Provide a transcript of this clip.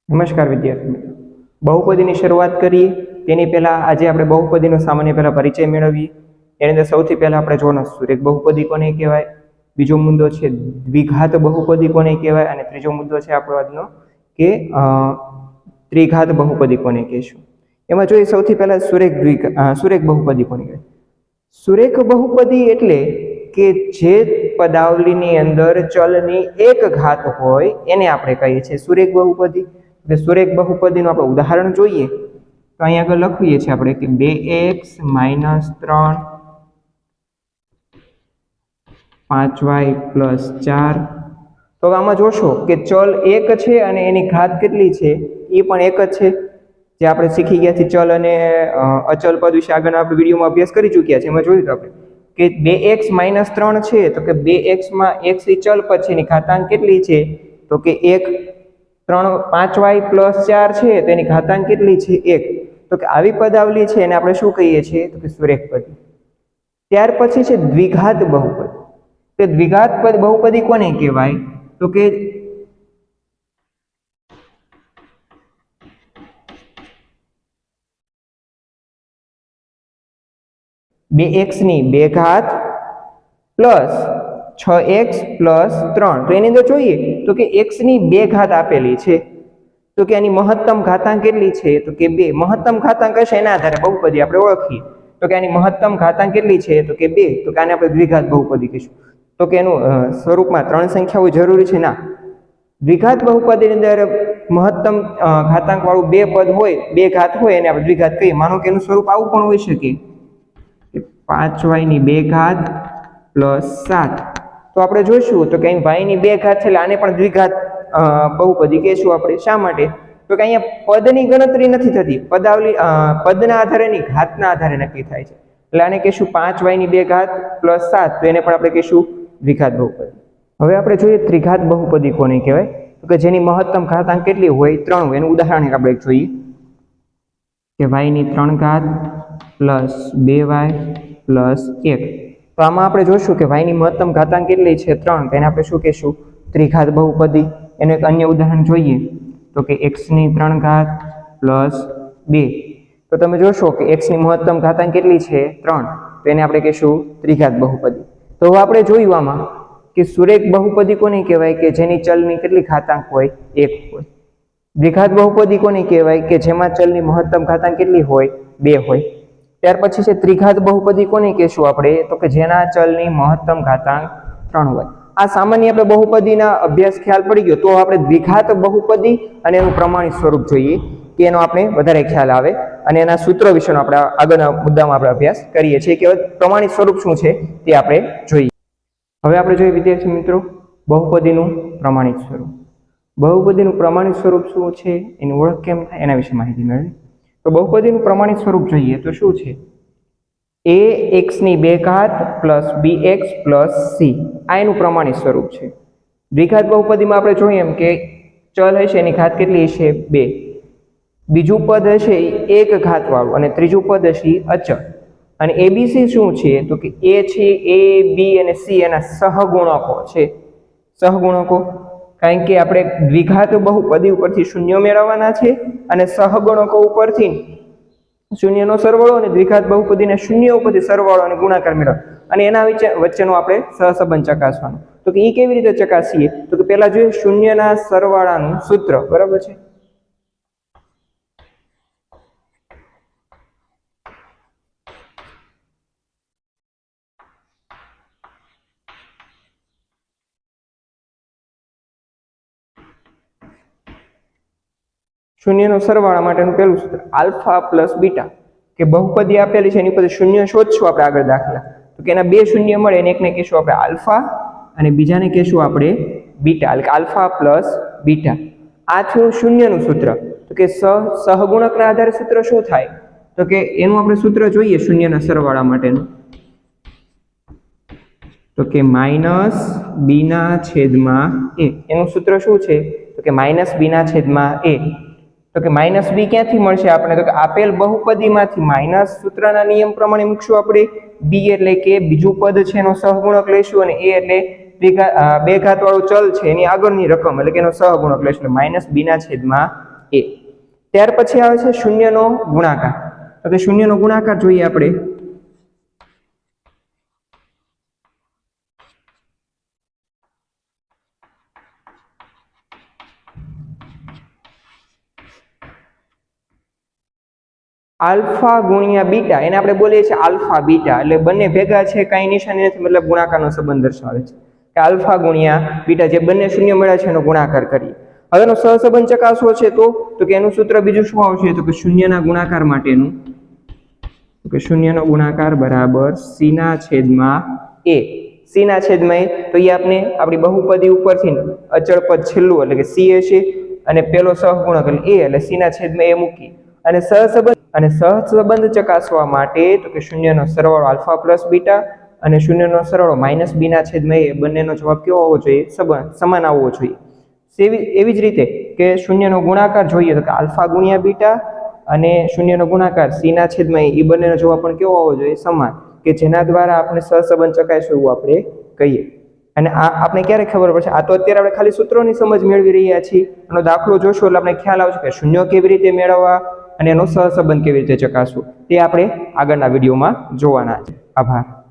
નમસ્કાર વિદ્યાર્થી મિત્રો, બહુપદીની શરૂઆત કરીએ તેની પહેલા આજે આપણે બહુપદીનો સામાન્ય પહેલા પરિચય મેળવીએ. એની અંદર સૌથી પહેલા આપણે જોવાનું સુરેખ બહુપદી કોને કહેવાય, બીજો મુદ્દો છે દ્વિઘાત બહુપદી કોને કહેવાય અને ત્રીજો મુદ્દો છે આપણો આજનો કે ત્રિઘાત બહુપદી કોને કહેશું. એમાં જોઈએ સૌથી પહેલા સુરેખ બહુપદી કોને કહેવાય. સુરેખ બહુપદી એટલે કે જે પદાવલીની અંદર ચલની એક ઘાત હોય એને આપણે કહીએ છીએ સુરેખ બહુપદી. સુરેખ બહુપદીનું આપણે ઉદાહરણ જોઈએ તો અહીંયા આગળ લખીએ છીએ આપણે કે 2x - 3 5y + 4. તો આમાં જોશો કે ચલ એક છે અને એની ઘાત કેટલી છે એ પણ એક જ છે. જે આપણે શીખી ગયા છે ચલ અને અચલ પદ વિશે આગળ આપણે વિડીયોમાં અભ્યાસ કરી ચૂક્યા છે. એમાં જોયું આપણે કે 2x - 3 છે તો કે 2x માં x એ ચલ પદ છે એની ઘાતાંક કેટલી છે તો કે 1. 5y + 4 છે તો એની ઘાતાંક કેટલી છે 1. તો કે આવી પદાવલી છે એને આપણે શું કહીએ છીએ તો કે સુરેખ પદી. ત્યાર પછી છે દ્વિઘાત બહુપદી. તો દ્વિઘાત બહુપદી કોને કહેવાય તો કે બે એક્સ ની 2 ઘાત પ્લસ 6x + 3. તો એની અંદર જોઈએ તો કે x ની 2 ઘાત આપેલી છે તો કે એની મહત્તમ ઘાતાંક કેટલી છે તો કે 2. મહત્તમ ઘાતાંક હશે એના આધારે બહુપદી આપણે ઓળખીએ તો કે આની મહત્તમ ઘાતાંક કેટલી છે તો કે 2. તો કે આને આપણે દ્વિઘાત બહુપદી કહીશું. તો કે એનું સ્વરૂપમાં 3 સંખ્યાઓ જરૂરી છે ના. દ્વિઘાત બહુપદીની અંદર મહત્તમ ઘાતાંક વાળું 2 પદ હોય 2 ઘાત હોય એને આપણે દ્વિઘાત કહીએ. માનો કે એનું સ્વરૂપ આવું પણ હોઈ શકે 5y ની 2 ઘાત + 7. તો આપણે જોઈશું તો કે અહીં y ની 2 ઘાત છે એટલે આને પણ દ્વિઘાત બહુપદી કહેશું આપણે. શા માટે તો કે અહીંયા પદની ગણતરી નથી થતી, પદના આધારે ની ઘાતના આધારે નક્કી થાય છે. એટલે આને કહેશું 5y ની 2 ઘાત + 7. તો એને પણ આપણે કહેશું દ્વિઘાત બહુપદી. હવે આપણે જોઈએ ત્રિઘાત બહુપદી કોને કહેવાય તો કે જેની મહત્તમ ઘાતાંક કેટલી હોય 3 હોય. એનું ઉદાહરણ આપણે જોઈએ કે y ની 3 ઘાત + 2y + 1. તો આમાં આપણે જોઈશું કે y ની મહત્તમ ઘાતાંક કેટલી છે 3. તો એને આપણે શું કહેશું ત્રિઘાત બહુપદી. એનું એક અન્ય ઉદાહરણ જોઈએ તો કે x ની 3 ઘાત + 2. તો તમે જોશો કે x ની મહત્તમ ઘાતાંક કેટલી છે 3. તો એને આપણે કહેશું ત્રિઘાત બહુપદી. તો હવે આપણે જોયું આમાં કે સુરેખ બહુપદી કોને કહેવાય કે જેની ચલની કેટલી ઘાતાંક હોય 1 હોય. દ્વિઘાત બહુપદી કોને કહેવાય કે જેમાં ચલની મહત્તમ ઘાતાંક કેટલી હોય 2 હોય. ત્યાર પછી છે ત્રિઘાત બહુપદી કોને કહેશું આપણે તો કે જેના ચલની મહત્તમ ઘાતાંક 3 હોય. આ સામાન્ય આપણે બહુપદીના અભ્યાસ ખ્યાલ પડી ગયો. તો આપણે દ્વિઘાત બહુપદી અને એનું પ્રમાણિત સ્વરૂપ જોઈએ કે એનો આપણે વધારે ખ્યાલ આવે અને એના સૂત્રો વિશેનો આપણે આગળના મુદ્દામાં આપણે અભ્યાસ કરીએ છીએ કે પ્રમાણિત સ્વરૂપ શું છે તે આપણે જોઈએ. હવે આપણે જોઈએ વિદ્યાર્થી મિત્રો બહુપદીનું પ્રમાણિત સ્વરૂપ. બહુપદીનું પ્રમાણિત સ્વરૂપ શું છે એની ઓળખ કેમ થાય એના વિશે માહિતી મેળવી. તો બહુપદીનું પ્રમાણિત સ્વરૂપ જોઈએ તો શું છે ax ની 2 ઘાત + bx + c. આ એનું પ્રમાણિત સ્વરૂપ છે. દ્વિઘાત બહુપદીમાં આપણે જોઈએ એમ કે ચલ હશે એની ઘાત કેટલી હશે 2. બીજું પદ હશે એ 1 ઘાત વાળું અને ત્રીજું પદ હશે અચળ. અને abc શું છે તો કે a છે a b અને c એના સહગુણકો છે. સહગુણકો કારણ કે આપણે દ્વિઘાત બહુપદી ઉપરથી શૂન્ય મેળવવાના છે અને સહગુણકો ઉપરથી શૂન્યનો સરવાળો અને દ્વિઘાત બહુપદીના શૂન્ય ઉપરથી સરવાળો અને ગુણાકાર મેળવવાનો અને એના વચ્ચેનો આપણે સહસંબંધ ચકાસવાનો. તો કે એ કેવી રીતે ચકાસીએ તો કે પહેલા જોઈએ શૂન્યના સરવાળાનું સૂત્ર. બરાબર છે. શૂન્યનો સરવાળા માટેનું પહેલું સૂત્ર આલ્ફા + બીટા. કે બહુપદી આપેલી છે એની ઉપર શૂન્ય શોધશું આપણે આગળ દાખલા. તો કે એના 2 શૂન્ય મળે અને એકને કહેશું આપણે આલ્ફા અને બીજાને કહેશું આપણે બીટા. એટલે આલ્ફા + બીટા. આ થયું શૂન્યનું સૂત્ર. તો કે સહગુણકના આધારે સૂત્ર શું થાય તો કે એનું આપણે સૂત્ર જોઈએ શૂન્યના સરવાળા માટેનું તો કે -b/a. એનું સૂત્ર શું છે તો કે -b/a. તો કે -b ક્યાંથી મળશે આપણે તો કે આપેલ બહુપદીમાંથી માઈનસ સૂત્રના નિયમ પ્રમાણે મૂકશું આપણે. b એટલે કે બીજું પદ છે એનો સહગુણક લઈશું અને a એટલે 2 ઘાત વાળું ચલ છે એની આગળની રકમ એટલે કે એનો સહગુણક લઈશું. -b/a એ. ત્યાર પછી આવે છે શૂન્યનો ગુણાકાર. તો કે શૂન્યનો ગુણાકાર જોઈએ આપણે. આલ્ફા ગુણ્યા બીટા, એને આપણે બોલીએ છીએ આલ્ફા બીટા, એટલે બંને ભેગા છે, કાંઈ નિશાની નથી, મતલબ ગુણાકારનો સંબંધ દર્શાવે છે કે આલ્ફા ગુણ્યા બીટા, જે બંને શૂન્ય મળ્યા છે એનો ગુણાકાર કરીએ. હવે એનો સહસંબંધ ચકાસવો છે તો કે એનું સૂત્ર બીજું શું આવશે? તો કે શૂન્યના ગુણાકાર માટેનું, તો કે શૂન્યનો ગુણાકાર બરાબર સી ના છેદમાં એ. સી ના છેદમાં એ, તો એ આપણે આપણી બહુપદી ઉપરથી અચળ પદ છેલ્લું એટલે કે સી હશે, અને પેલો સહગુણક એટલે એ, એટલે સી ના છેદમાં એ મૂકી અને સહસંબંધ ચકાસવા માટે તો કે શૂન્યનો સરવાળો આલ્ફા પ્લસ બીટા અને શૂન્યનો સરવાળો માઇનસ બી ના છેદમાં એ, બંનેનો જવાબ કેવો આવવો જોઈએ? સમાન આવવો જોઈએ. એવી જ રીતે કે શૂન્યનો ગુણાકાર જોઈએ તો કે આલ્ફા ગુણ્યા બીટા અને શૂન્યનો ગુણાકાર સી ના છેદમાં એ બંનેનો જવાબ પણ કેવો આવવો જોઈએ? સમાન, કે જેના દ્વારા આપણે સહસંબંધ ચકાસ્યો એવું આપણે કહીએ. અને આ આપણે ક્યારે ખબર પડશે? આ તો અત્યારે આપણે ખાલી સૂત્રોની સમજ મેળવી રહ્યા છીએ. એનો દાખલો જોશો એટલે આપણે ખ્યાલ આવશે કે શૂન્ય કેવી રીતે મેળવવા અને એનો સહસંબંધ કેવી રીતે ચકાસવો, તે આપણે આગળના વિડીયોમાં જોવાના છે. આભાર.